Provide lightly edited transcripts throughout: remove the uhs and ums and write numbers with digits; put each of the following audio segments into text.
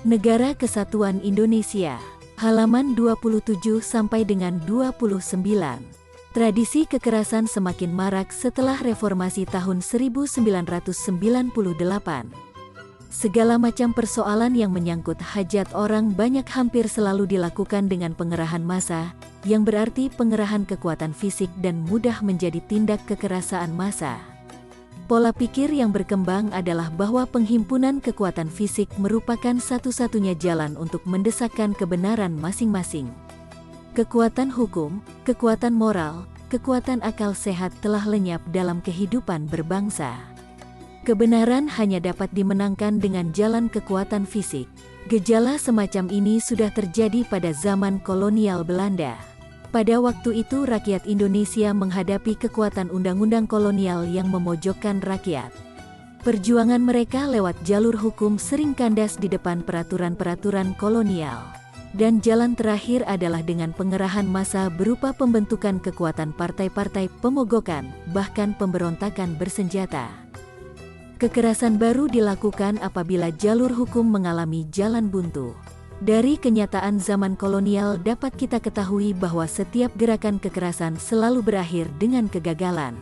Negara Kesatuan Indonesia. Halaman 27 sampai dengan 29. Tradisi kekerasan semakin marak setelah reformasi tahun 1998. Segala macam persoalan yang menyangkut hajat orang banyak hampir selalu dilakukan dengan pengerahan massa, yang berarti pengerahan kekuatan fisik dan mudah menjadi tindak kekerasan massa. Pola pikir yang berkembang adalah bahwa penghimpunan kekuatan fisik merupakan satu-satunya jalan untuk mendesakkan kebenaran masing-masing. Kekuatan hukum, kekuatan moral, kekuatan akal sehat telah lenyap dalam kehidupan berbangsa. Kebenaran hanya dapat dimenangkan dengan jalan kekuatan fisik. Gejala semacam ini sudah terjadi pada zaman kolonial Belanda. Pada waktu itu rakyat Indonesia menghadapi kekuatan undang-undang kolonial yang memojokkan rakyat. Perjuangan mereka lewat jalur hukum sering kandas di depan peraturan-peraturan kolonial. Dan jalan terakhir adalah dengan pengerahan massa berupa pembentukan kekuatan partai-partai, pemogokan, bahkan pemberontakan bersenjata. Kekerasan baru dilakukan apabila jalur hukum mengalami jalan buntu. Dari kenyataan zaman kolonial dapat kita ketahui bahwa setiap gerakan kekerasan selalu berakhir dengan kegagalan.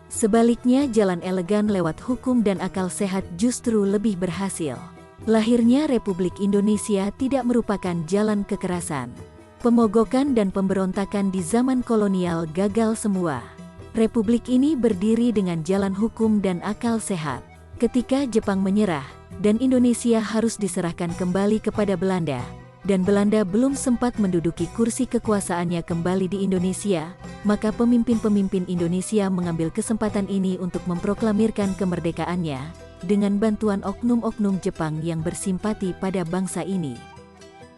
Sebaliknya, jalan elegan lewat hukum dan akal sehat justru lebih berhasil. Lahirnya Republik Indonesia tidak merupakan jalan kekerasan. Pemogokan dan pemberontakan di zaman kolonial gagal semua. Republik ini berdiri dengan jalan hukum dan akal sehat. Ketika Jepang menyerah, dan Indonesia harus diserahkan kembali kepada Belanda, dan Belanda belum sempat menduduki kursi kekuasaannya kembali di Indonesia, maka pemimpin-pemimpin Indonesia mengambil kesempatan ini untuk memproklamirkan kemerdekaannya, dengan bantuan oknum-oknum Jepang yang bersimpati pada bangsa ini.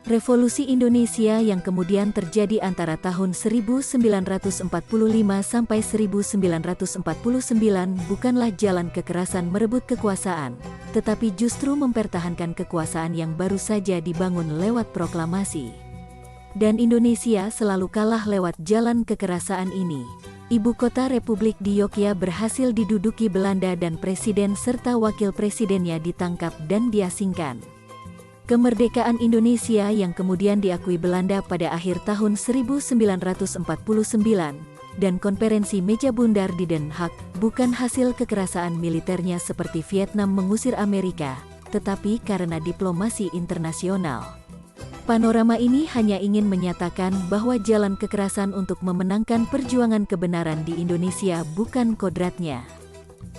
Revolusi Indonesia yang kemudian terjadi antara tahun 1945 sampai 1949 bukanlah jalan kekerasan merebut kekuasaan, tetapi justru mempertahankan kekuasaan yang baru saja dibangun lewat proklamasi. Dan Indonesia selalu kalah lewat jalan kekerasan ini. Ibu kota Republik di Yogyakarta berhasil diduduki Belanda dan presiden serta wakil presidennya ditangkap dan diasingkan. Kemerdekaan Indonesia yang kemudian diakui Belanda pada akhir tahun 1949 dan konferensi meja bundar di Den Haag bukan hasil kekerasan militernya seperti Vietnam mengusir Amerika, tetapi karena diplomasi internasional. Panorama ini hanya ingin menyatakan bahwa jalan kekerasan untuk memenangkan perjuangan kebenaran di Indonesia bukan kodratnya.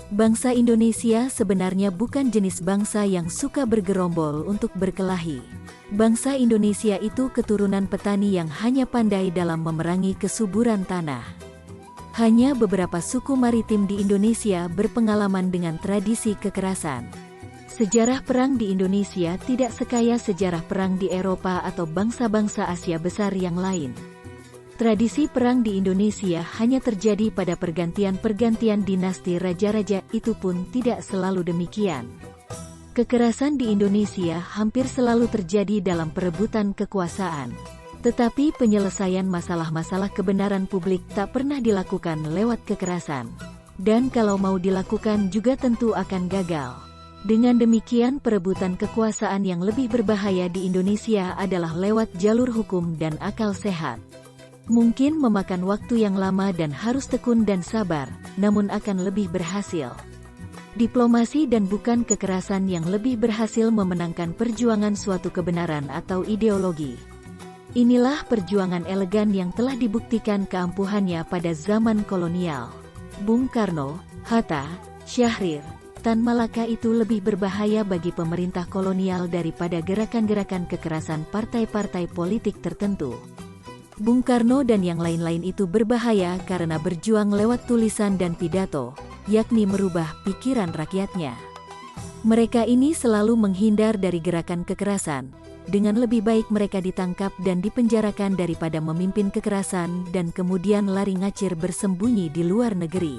Bangsa Indonesia sebenarnya bukan jenis bangsa yang suka bergerombol untuk berkelahi. Bangsa Indonesia itu keturunan petani yang hanya pandai dalam memerangi kesuburan tanah. Hanya beberapa suku maritim di Indonesia berpengalaman dengan tradisi kekerasan. Sejarah perang di Indonesia tidak sekaya sejarah perang di Eropa atau bangsa-bangsa Asia besar yang lain. Tradisi perang di Indonesia hanya terjadi pada pergantian-pergantian dinasti raja-raja, itu pun tidak selalu demikian. Kekerasan di Indonesia hampir selalu terjadi dalam perebutan kekuasaan. Tetapi penyelesaian masalah-masalah kebenaran publik tak pernah dilakukan lewat kekerasan. Dan kalau mau dilakukan juga tentu akan gagal. Dengan demikian perebutan kekuasaan yang lebih berbahaya di Indonesia adalah lewat jalur hukum dan akal sehat. Mungkin memakan waktu yang lama dan harus tekun dan sabar, namun akan lebih berhasil. Diplomasi dan bukan kekerasan yang lebih berhasil memenangkan perjuangan suatu kebenaran atau ideologi. Inilah perjuangan elegan yang telah dibuktikan keampuhannya pada zaman kolonial. Bung Karno, Hatta, Syahrir, Tan Malaka itu lebih berbahaya bagi pemerintah kolonial daripada gerakan-gerakan kekerasan partai-partai politik tertentu. Bung Karno dan yang lain-lain itu berbahaya karena berjuang lewat tulisan dan pidato, yakni merubah pikiran rakyatnya. Mereka ini selalu menghindar dari gerakan kekerasan, dengan lebih baik mereka ditangkap dan dipenjarakan daripada memimpin kekerasan dan kemudian lari ngacir bersembunyi di luar negeri.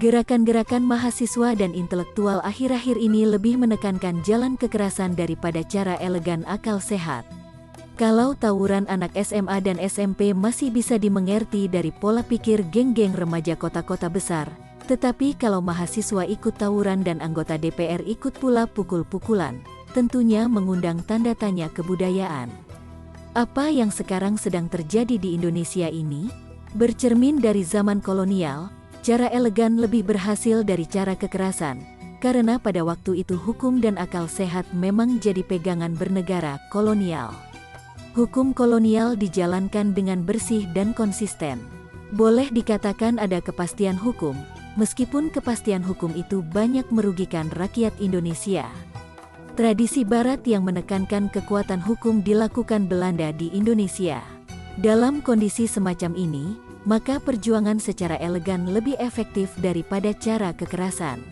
Gerakan-gerakan mahasiswa dan intelektual akhir-akhir ini lebih menekankan jalan kekerasan daripada cara elegan akal sehat. Kalau tawuran anak SMA dan SMP masih bisa dimengerti dari pola pikir geng-geng remaja kota-kota besar, Tetapi kalau mahasiswa ikut tawuran dan anggota DPR ikut pula pukul-pukulan, tentunya mengundang tanda tanya kebudayaan. Apa yang sekarang sedang terjadi di Indonesia ini? Bercermin dari zaman kolonial, cara elegan lebih berhasil dari cara kekerasan, karena pada waktu itu hukum dan akal sehat memang jadi pegangan bernegara kolonial. Hukum kolonial dijalankan dengan bersih dan konsisten. Boleh dikatakan ada kepastian hukum, meskipun kepastian hukum itu banyak merugikan rakyat Indonesia. Tradisi Barat yang menekankan kekuatan hukum dilakukan Belanda di Indonesia. Dalam kondisi semacam ini, maka perjuangan secara elegan lebih efektif daripada cara kekerasan.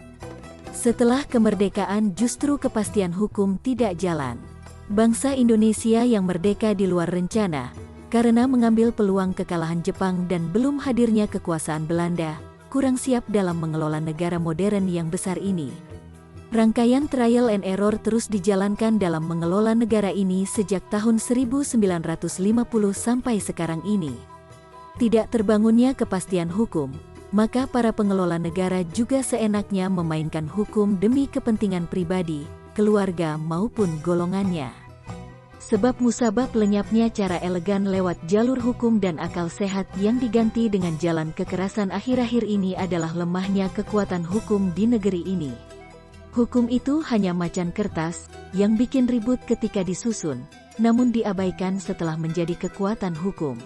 Setelah kemerdekaan justru kepastian hukum tidak jalan. Bangsa Indonesia yang merdeka di luar rencana, karena mengambil peluang kekalahan Jepang dan belum hadirnya kekuasaan Belanda, kurang siap dalam mengelola negara modern yang besar ini. Rangkaian trial and error terus dijalankan dalam mengelola negara ini sejak tahun 1950 sampai sekarang ini. Tidak terbangunnya kepastian hukum, maka para pengelola negara juga seenaknya memainkan hukum demi kepentingan pribadi, keluarga maupun golongannya. Sebab musabab lenyapnya cara elegan lewat jalur hukum dan akal sehat yang diganti dengan jalan kekerasan akhir-akhir ini adalah lemahnya kekuatan hukum di negeri ini. Hukum itu hanya macan kertas, yang bikin ribut ketika disusun, namun diabaikan setelah menjadi kekuatan hukum.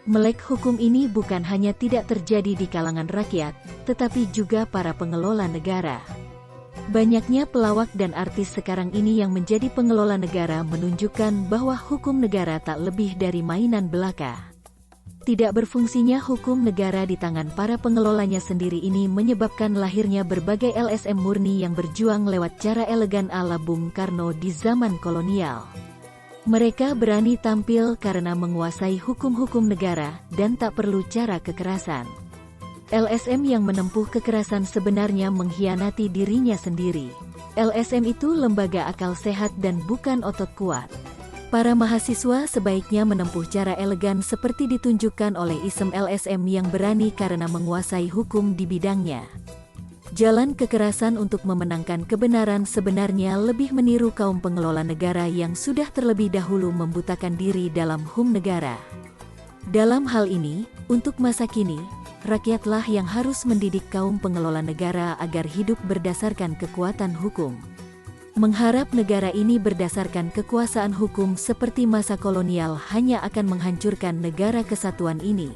Melek hukum ini bukan hanya tidak terjadi di kalangan rakyat, tetapi juga para pengelola negara. Banyaknya pelawak dan artis sekarang ini yang menjadi pengelola negara menunjukkan bahwa hukum negara tak lebih dari mainan belaka. Tidak berfungsinya hukum negara di tangan para pengelolanya sendiri ini menyebabkan lahirnya berbagai LSM murni yang berjuang lewat cara elegan ala Bung Karno di zaman kolonial. Mereka berani tampil karena menguasai hukum-hukum negara dan tak perlu cara kekerasan. LSM yang menempuh kekerasan sebenarnya mengkhianati dirinya sendiri. LSM itu lembaga akal sehat dan bukan otot kuat. Para mahasiswa sebaiknya menempuh cara elegan seperti ditunjukkan oleh ISM LSM yang berani karena menguasai hukum di bidangnya. Jalan kekerasan untuk memenangkan kebenaran sebenarnya lebih meniru kaum pengelola negara yang sudah terlebih dahulu membutakan diri dalam hukum negara. Dalam hal ini, untuk masa kini, rakyatlah yang harus mendidik kaum pengelola negara agar hidup berdasarkan kekuatan hukum. Mengharap negara ini berdasarkan kekuasaan hukum seperti masa kolonial hanya akan menghancurkan negara kesatuan ini.